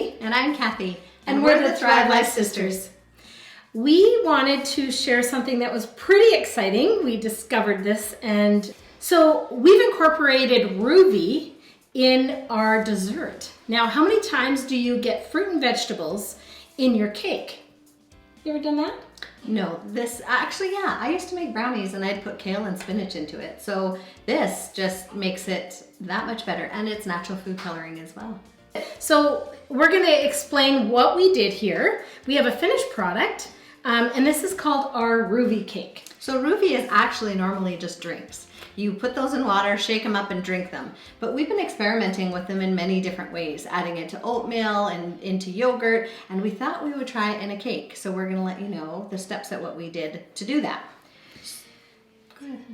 Briskly. And I'm Kathy. And we're the Thrive Life Sisters. We wanted to share something that was pretty exciting. We discovered this, and so we've incorporated Ruvi in our dessert. Now, how many times do you get fruit and vegetables in your cake? You ever done that? No, this actually, yeah, I used to make brownies and I'd put kale and spinach into it. So this just makes it that much better, and it's natural food coloring as well. So we're going to explain what we did here. We have a finished product, and this is called our Ruvi cake. So Ruvi is actually normally just drinks. You put those in water, shake them up, and drink them. But we've been experimenting with them in many different ways, adding it to oatmeal and into yogurt, and we thought we would try it in a cake. So we're gonna let you know the steps at what we did to do that.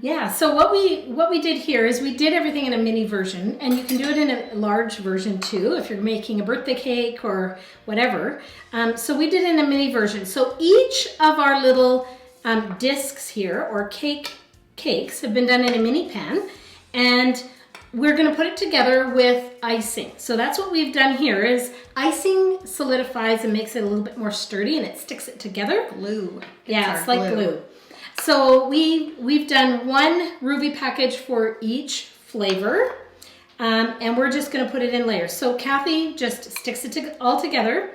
Yeah, so what we did here is we did everything in a mini version, and you can do it in a large version too if you're making a birthday cake or whatever. So we did it in a mini version. So each of our little discs here, or cakes, have been done in a mini pan, and we're going to put it together with icing. So that's what we've done here is icing solidifies and makes it a little bit more sturdy, and it sticks it together. Glue. Yeah, it's like glue. So we've done one Ruvi package for each flavor, and we're just going to put it in layers. So Kathy just sticks it all together,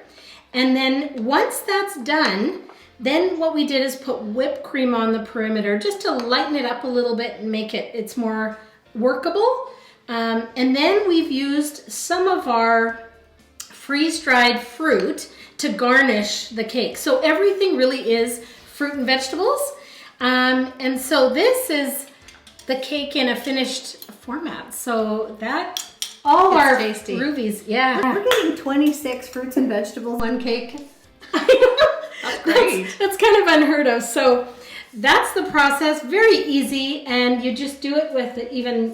and then once that's done, then what we did is put whipped cream on the perimeter just to lighten it up a little bit and make it's more workable. And then we've used some of our freeze-dried fruit to garnish the cake. So everything really is fruit and vegetables. And so this is the cake in a finished format. So that all it's our tasty. Ruvis, yeah. We're getting 26 fruits and vegetables on cake. That's great. That's kind of unheard of. So that's the process. Very easy, and you just do it with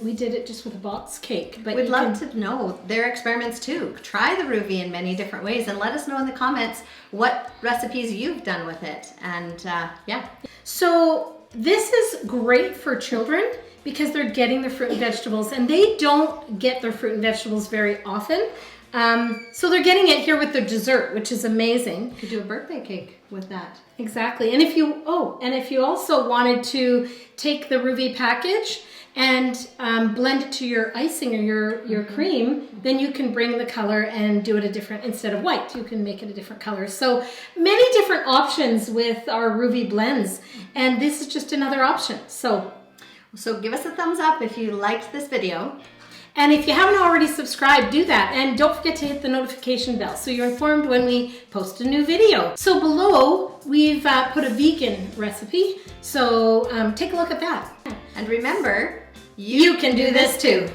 we did it just with a box cake. But we'd love to know their experiments too. Try the Ruvi in many different ways, and let us know in the comments what recipes you've done with it. And yeah. So this is great for children because they're getting the fruit and vegetables, and they don't get their fruit and vegetables very often. So they're getting it here with their dessert, which is amazing. You could do a birthday cake with that. Exactly. And if you also wanted to take the Ruvi package and blend it to your icing or your cream, then you can bring the color and do it instead of white, you can make it a different color. So many different options with our Ruvi blends, and this is just another option. So give us a thumbs up if you liked this video. And if you haven't already subscribed, do that. And don't forget to hit the notification bell so you're informed when we post a new video. So below, we've put a vegan recipe. So take a look at that. And remember, you can do this too.